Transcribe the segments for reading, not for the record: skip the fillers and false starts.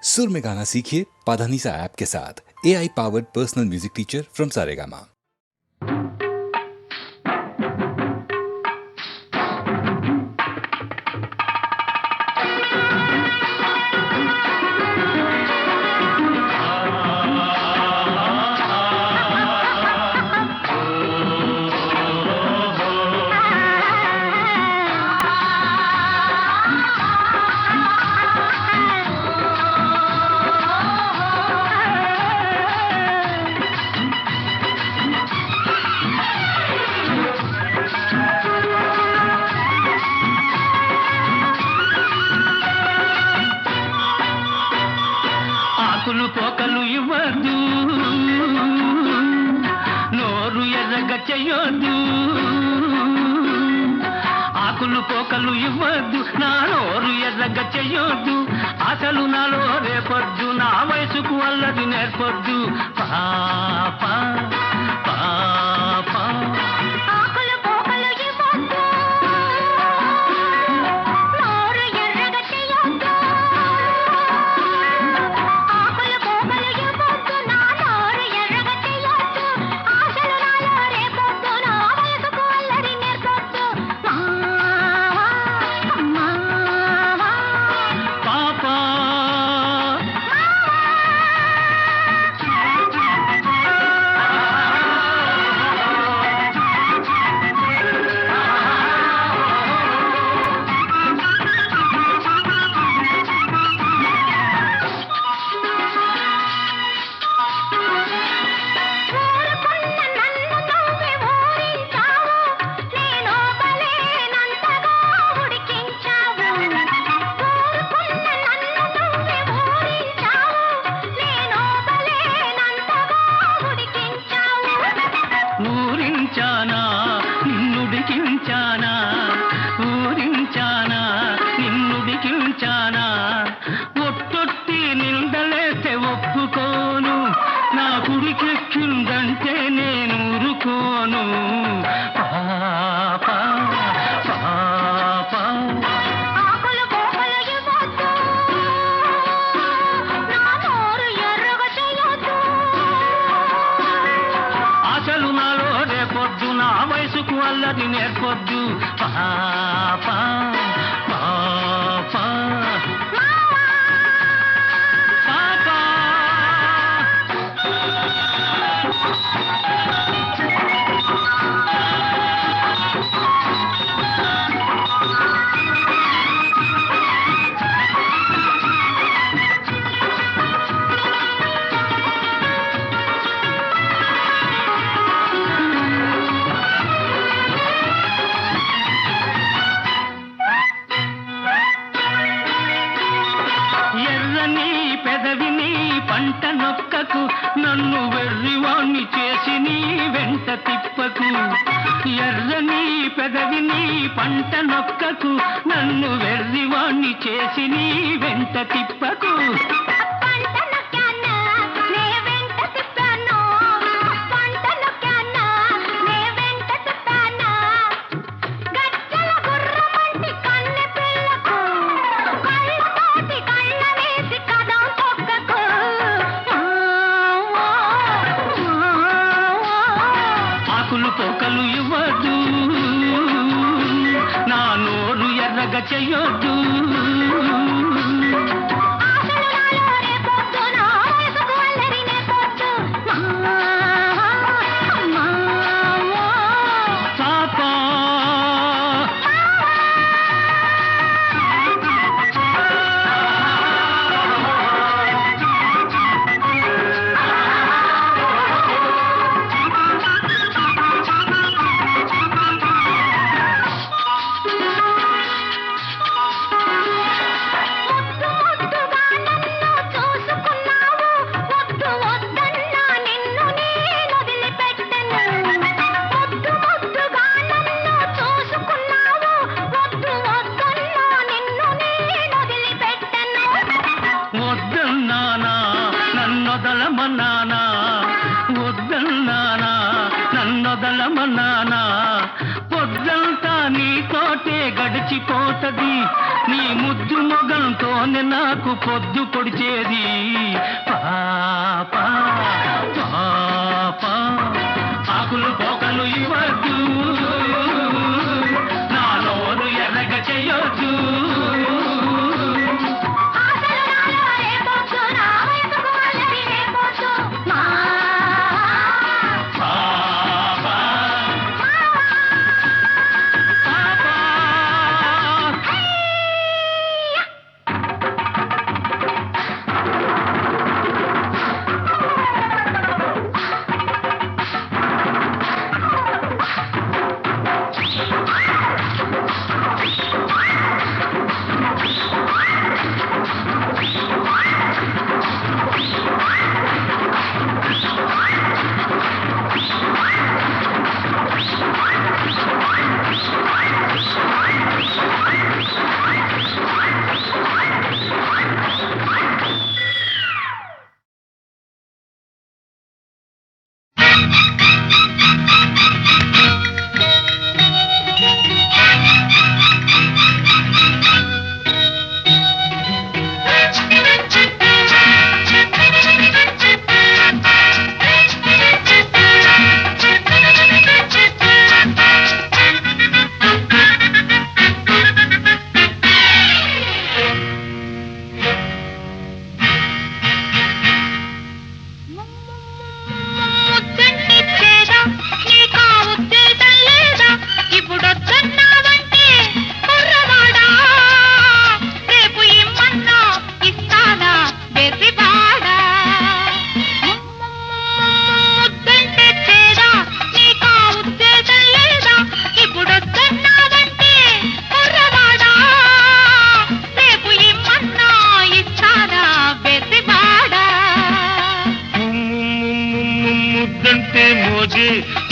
सुर में गाना सीखिए पाधानीसा ऐप के साथ। AI powered personal music teacher from Saregama. ఆకులు పోకలు ఇవ్వద్దు, నోరు ఎర్రగ చెయ్యొద్దు. ఆకులు పోకలు ఇవ్వద్దు, నా నోరు ఎర్రగ చెయ్యొద్దు. అసలు నాలో రేపొద్దు, నా వయసుకు అల్లది నేర్పొద్దు. పాప పాప ఊరించానా నిన్నుడికించానా. ఒట్టొట్టి నిందలేస్తే ఒప్పుకోను, నా కుడికెక్కిందంటే నేను ఊరుకోను. పాప పాప అసలు నాలో రేపొద్దు, నా వయసుకు అల్లది నేర్పొద్దు. పాప పాప పెదవిని పంట నొక్కకు, నన్ను వెర్రివాణ్ణి చేసి నీ వెంట తిప్పకు. ఎర్రని పెదవిని పంట నొక్కకు, నన్ను వెర్రివాణ్ణి చేసి నీ వెంట తిప్పకు. పోకలు ఇవ్వద్దు, నా నోరు ఎర్రగ చెయ్యొద్దు. నన్నొదలమన్నానా, పొద్దంతా నీతోటే గడిచిపోతది నీ ముద్దు మొగంతోనే నాకు పొద్దు పొడిచేది పాపా పాపా ఆకులు పోకలు ఇవ్వద్దు నా నోరు ఎర్రగ చెయ్యొద్దు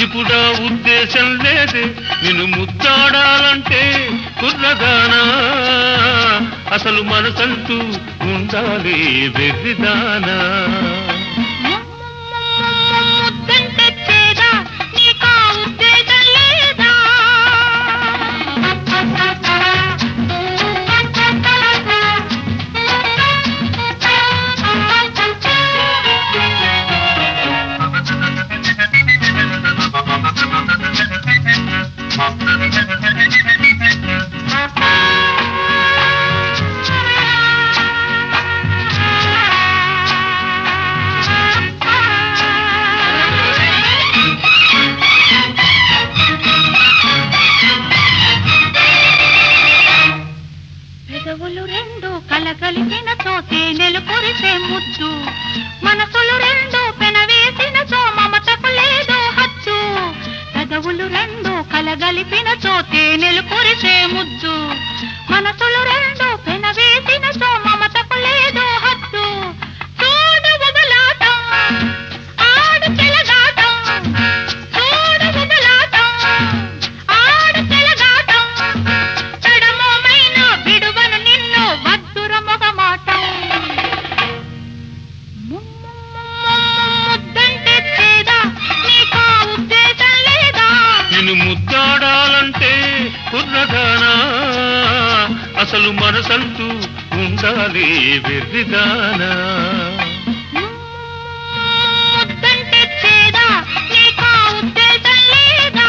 ఇప్పుడు ఉద్దేశం లేదే నిన్ను ముద్దాడాలంటే కుర్రదానా అసలు మనసంటూ ఉండాలి వెర్రిదానా పెదవులు రెండు కలగలిసిన తోతే నెలు కురిసే ముద్దు మనసులు రెండు పెనవేసిన తో మమతకు లేదో హచ్చు పెదవులు రెండు కలగలిపిన తోతే నెలు కురిసే ముద్దు మనసులు రెండు పెనవేసిన తో మమతకు లేదో హచ్చు చూడు బుబలాటం ఆడు చెలగాటం చూడు బుబలాటం ఆడు చెలగాటం తడమోమైన విడువను నిన్ను వద్దుర మొగమాటం ముద్దంటే చేదా నీకా ఉద్దేశం లేదా నిన్ను ముద్దాడాలంటే కుర్రదానా అసలు మనసంటూ ఉండాలి వెర్రిదానా ముద్దంటే చేదా నీకా ఉద్దేశం లేదా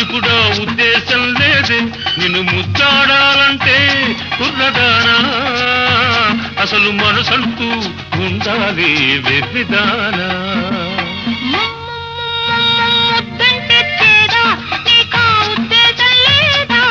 ఇప్పుడా ఉద్దేశం లేదే నిన్ను ముద్దాడాలంటే కుర్రదానా అసలు మనసంటూ ఉండాలి వెర్రిదానా ముద్దంటే చేదా నీకా ఉద్దేశం లేదా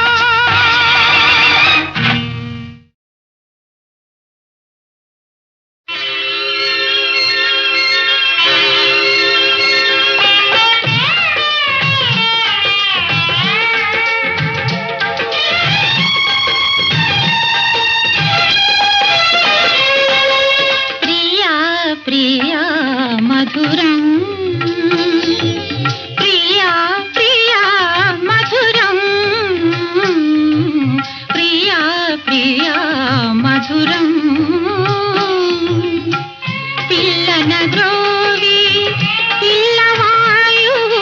ప్రియా ప్రియా మధురం ప్రియా ప్రియా మధురం ప్రియా ప్రియా మధురం పిల్లన గ్రోవి పిల్లవాయువు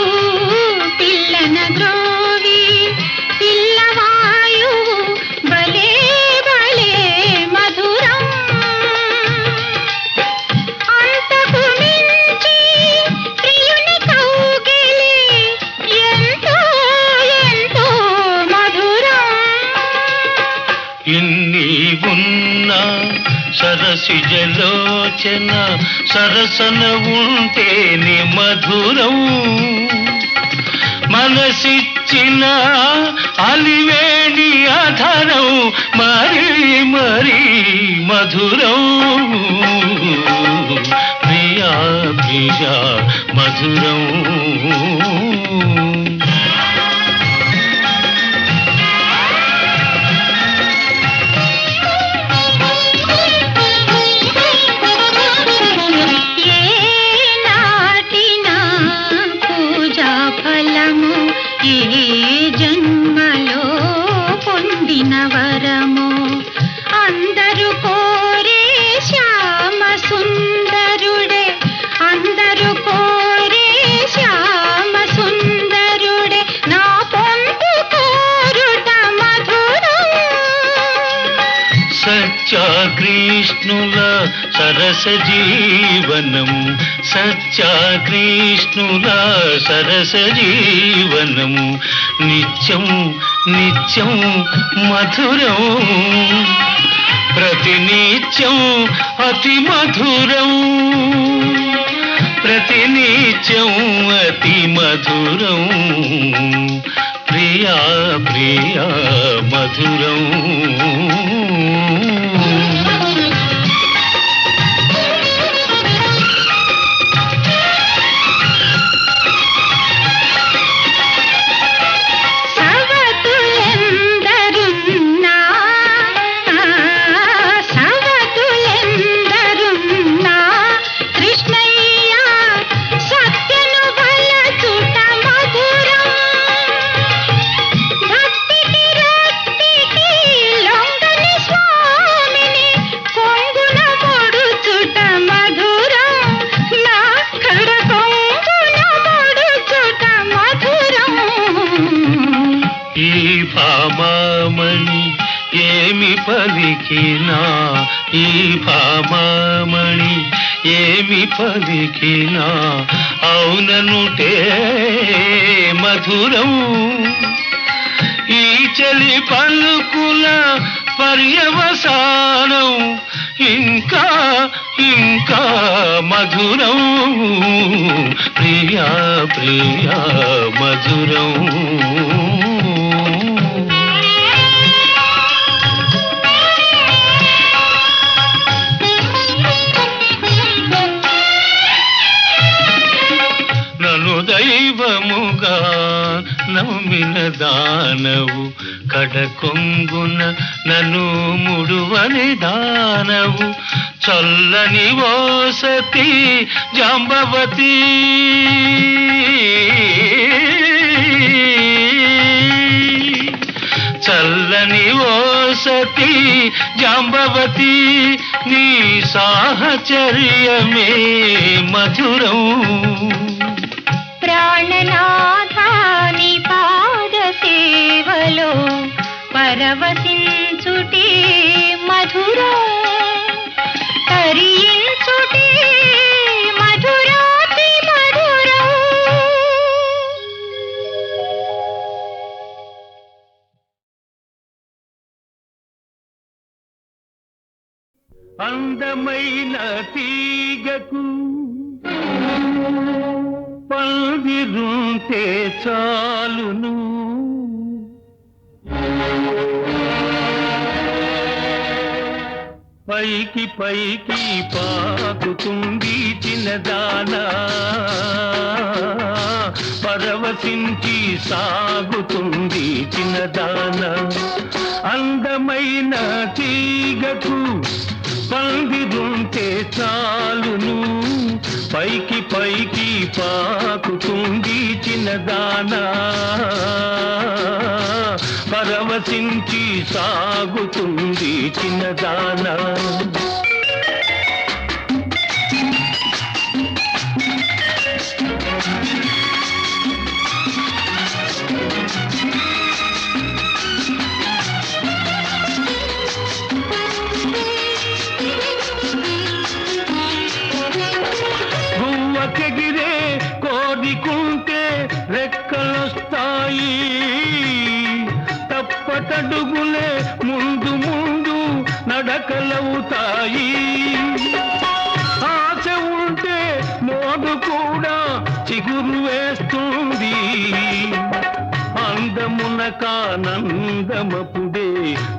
పిల్లన గ్రోవి పిల్లవాయువు భలే భలే మధురం అంతకు మించి ప్రియుని కౌగిలి ఎంతో ఎంతో మధురం ఇన్ని ఉన్నా సరసిజలోచన సరసన ఉంటేనే మధురం మనసిచ్చిన అలివేణి అధరం మరీ మరీ మధురం ప్రియా ప్రియా మధురం ఏ నాటినా పూజా ఫలము ఏ జన్మలో పొందిన వరము అందరూ కోరే శ్యామ సుందరుడే అందరూ కోరే శ్యామ సుందరుడే నా పొందు కోరుట మధురం సత్యాకృష్ణుల సరస జీవనం సత్యాకృష్ణుల సరస జీవనం నిత్యం నిత్యం మధురం ప్రతినిత్యం అతి మధురం ప్రతినిత్యం అతి మధురం ప్రియా ప్రియా మధురం సవతులెందరున్నా సవతులెందరున్నా కృష్ణయ్య సత్యను వలచుట మధురం భక్తికి రక్తికి లొంగని స్వామిని కొంగున పొడుచుట మధురం నా కడ కొంగున పొడుచుట మధురం ఈ భామామణి ఏమి పలికినా ఈ భామామణి ఏమి పలికినా అవుననుటే మధురం ఈ చలి పలుకుల పర్యవసానం ఇంకా ఇంకా మధురం ప్రియా ప్రియా మధురం నన్ను దైవముగా నమ్మిన దానవు కడకొంగున నన్ను ముడువని దానవు చల్లని ఓసతి జాంబవతి చల్లని ఓసతి జాంబవతి నీ సాహచర్యమే మధురం ప్రాణనాథాని పాద సేవలో పరవశించుటే మధురం తరించుటే మధురాతి మధురం అందమైన తీగకు పందిరుంటే చాలును, పైకి పైకి పాకుతుంది చిన్నదానా, పరవశించి సాగుతుంది చిన్నదానా. అందమైన తీగకు పందిరుంటే చాలును, పైకి పైకి పాకుతుంది చిన్నదానా, పరవశించి సాగుతుంది చిన్నదానా. గువ్వకెగిరే కోరికుంటే రెక్కలొస్తాయి, తప్పటడుగులే ముందు ముందు నడకలవుతాయి. ఆశ ఉంటే మోడు కూడా చిగురు వేస్తుంది, అందమునకానందమపుడే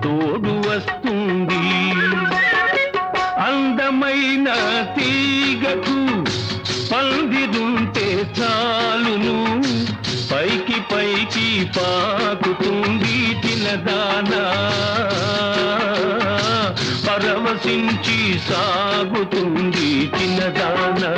తోడు వస్తుంది. అందమైన తీగకు పందిరుంటే చాలును, పైకి పైకి పాకుతుంది చిన్నదానా, పరవశించి సాగుతుంది చిన్నదానా.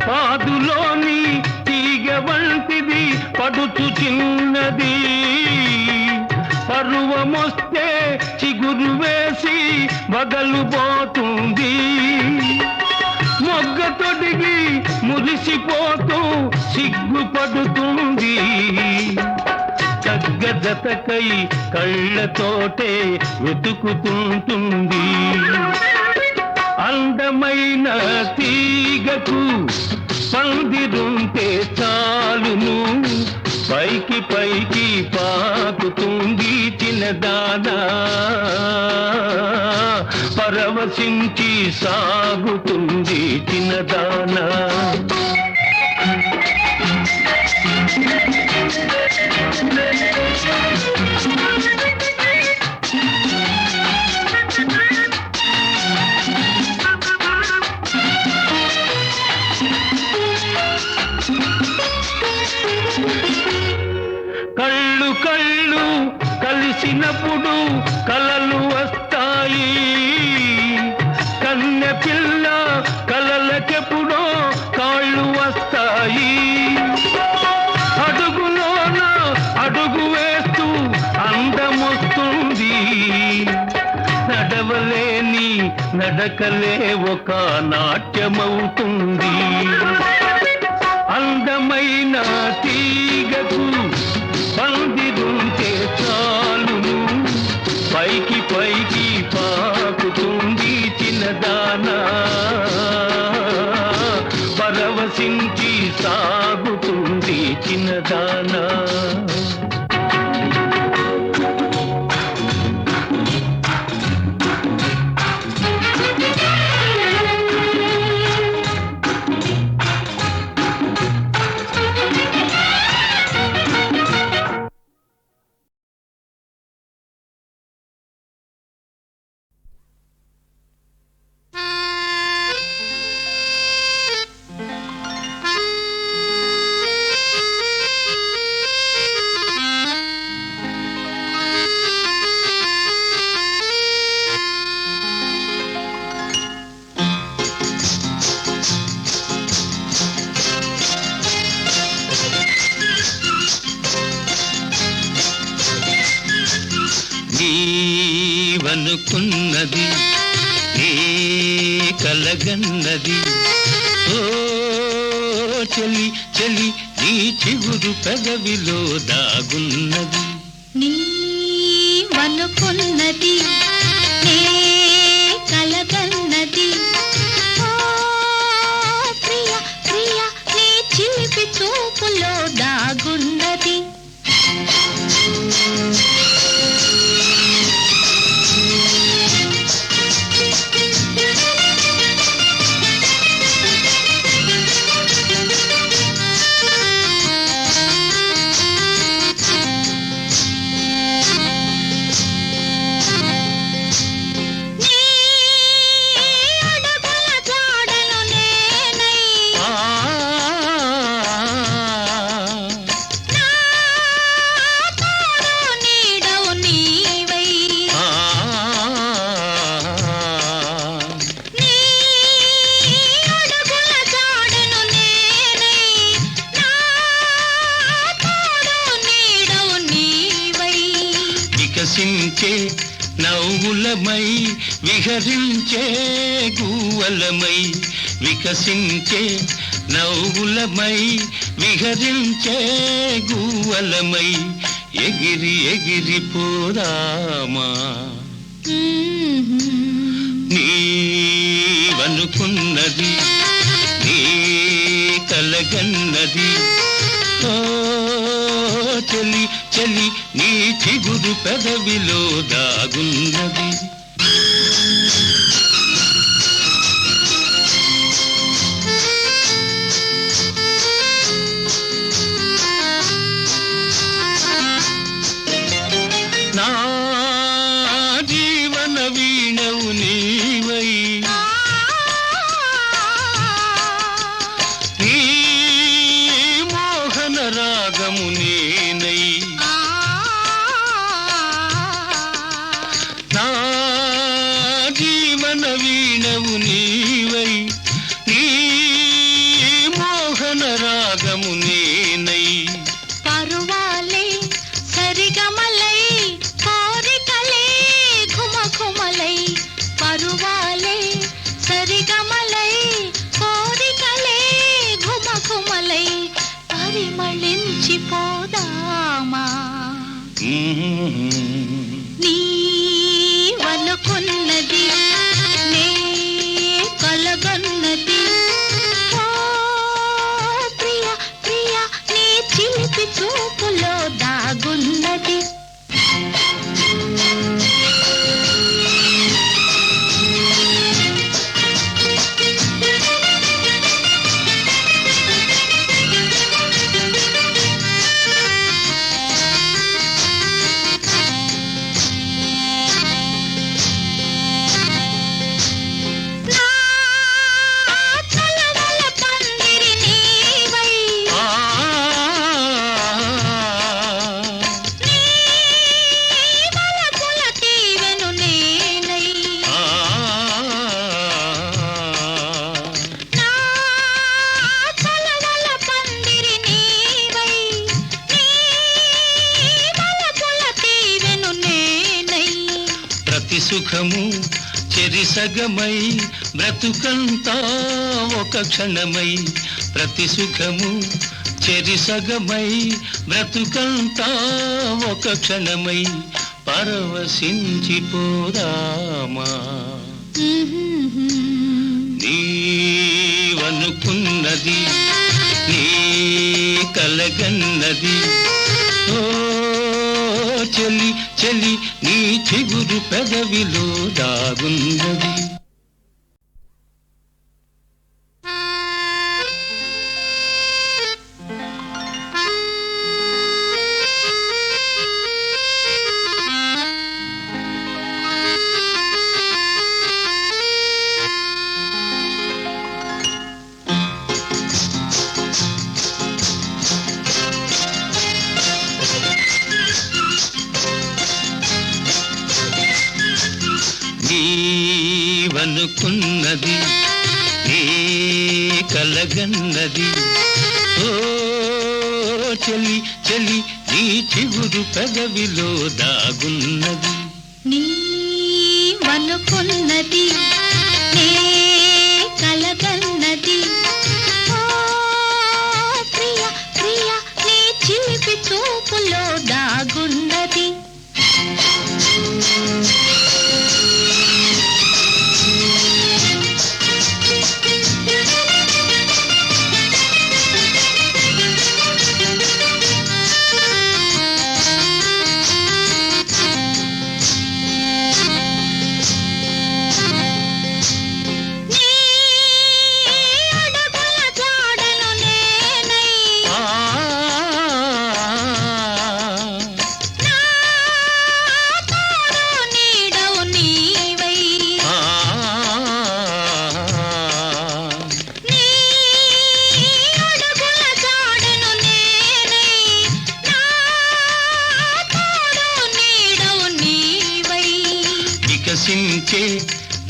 పాదులోని తీగ వంటిది పడుచు చిన్నది, పరువమొస్తే చిగురు వేసి బగలుపోతుంది. మొగ్గ తొడిగి మురిసిపోతూ సిగ్గుపడుతుంది, జతకై కళ్ళతోటే వెతుకుతుంటుంది. అందమైన తీగకు పందిరుంటే చాలును, పైకి పైకి పాకుతుంది చిన్నదానా, పరవశించి సాగుతుంది చిన్నదానా. కళ్ళు కళ్ళు కలిసినప్పుడు కలలు వస్తాయి, కన్నె పిల్ల కలలకెప్పుడో కాళ్ళు వస్తాయి. అడుగులోన అడుగు వేస్తూ అందమొస్తుంది, నడవలేని నడకలే ఒక నాట్యమవుతుంది. అందమైన తీగకు పందిరుంటే చాలును, పైకి పైకి పాకుతుంది చిన్నదానా, పరవశించి సాగుతుంది చిన్నదానా. నీవనుకున్నది ఏ కలగన్నది ఓ చెలి చెలి నీ చిగురు పెదవిలో దాగున్నది నీవనుకున్నది నే కలగన్నది ఓ ప్రియ ప్రియ నీ చిలిపి చూపులో దాగున్నది వికసించే నవ్వులమై విహరించే గువ్వలమై వికసించే నవ్వులమై విహరించే గువ్వలమై ఎగిరి ఎగిరి పోదామా నీవనుకున్నది నీ కలగన్నది ఓ చెలి చెలి నీ చిగురు పెదవిలో దాగున్నది నా జీవన వీణవు నీవై నీ మోహన రాగము నేనై నా జీవన వీణవు నీవై నీ మోహన రాగము నేనై పరువాలే సరిగమలై కోరికలే ఘుమఘుమలై పరువాలే సరిగమలై కోరికలే ఘుమఘుమలై పరిమళించిపోదామా నీవనుకున్నది నే కలగన్నది ఓ ప్రియ ప్రియ నీ చిలిపి చూపులో దాగున్నది నా చలవల పందిరి నీవై నీ వలపుల తీవెను నేనై నా చలవల పందిరి నీవై నీ వలపుల తీవెను నేనై ప్రతి సుఖము చెరిసగమై బ్రతుకంతా ఒక క్షణమై ప్రతి సుఖము చెరిసగమై బ్రతుకంతా ఒక క్షణమై పరవశించిపోదామా నీవనుకున్నది నీ కలగన్నది ఓ చెలి చెలి నీ చిగురు పెదవిలో దాగున్నది నీవనుకున్నది నీ కలగన్నది ఓ చెలి చెలి నీ చిగురు పెదవిలో దాగున్నది నీవనుకున్నది నే కలగన్నది ఓ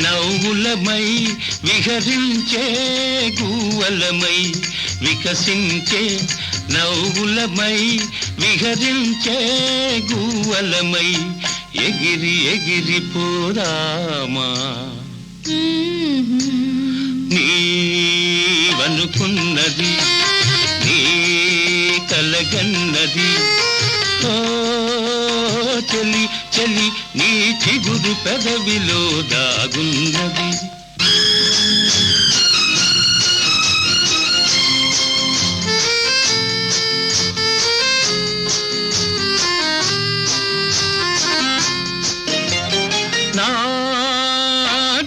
నవ్వులమై విహరించే గువ్వలమై వికసించే నవ్వులమై విహరించే గువ్వలమై ఎగిరి ఎగిరి పోదామా నీవనుకున్నది నీ కలగన్నది ఓ చెలి చెలి నీ చిగురు పెదవిలో దాగున్నది నా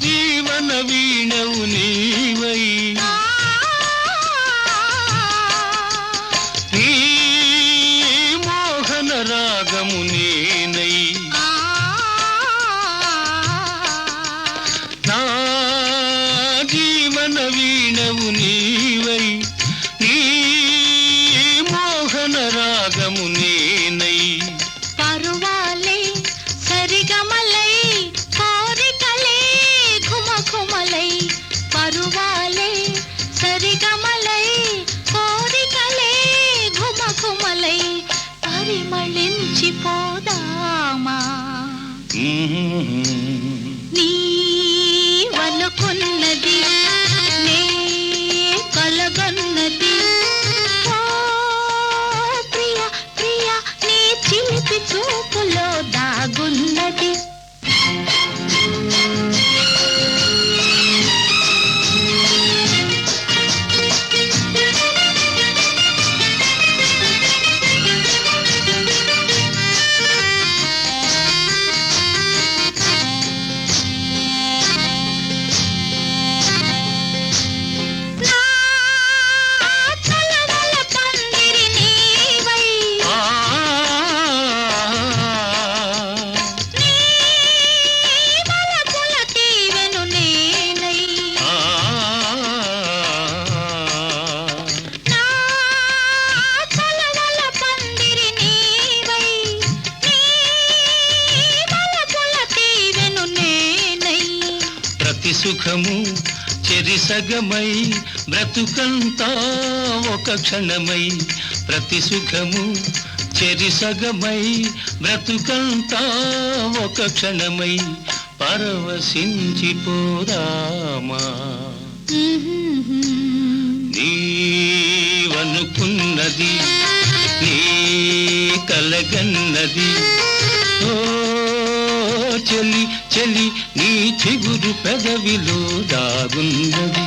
జీవన వీణవు నీవై నీ మోహన రాగము నేనై నా జీవన వీణవు నీవై నీ మోహన రాగము నేనై పరువాలే సరిగమలై కోరికలే ఘుమఘుమలై పరువాలే సరిగమలై కోరికలే ఘుమఘుమలై పరిమళించిపోదామా నీవనుకున్నది నే కలగన్నది ఓ ప్రియ ప్రియ నీ చిలిపి చూపులో దాగున్నది నా చలవల పందిరి నీవై నీ వలపుల తీవెను నేనై నా చలవల పందిరి నీవై నీ వలపుల తీవెను నేనై ప్రతి సుఖము చెరిసగమై బ్రతుకంతా ఒక క్షణమై ప్రతి సుఖము చెరిసగమై బ్రతుకంతా ఒక క్షణమై పరవశించిపోదామా నీవనుకున్నది నీ కలగన్నది ఓ చెలి చెలి నీ చిగురు పెదవిలో దాగున్నది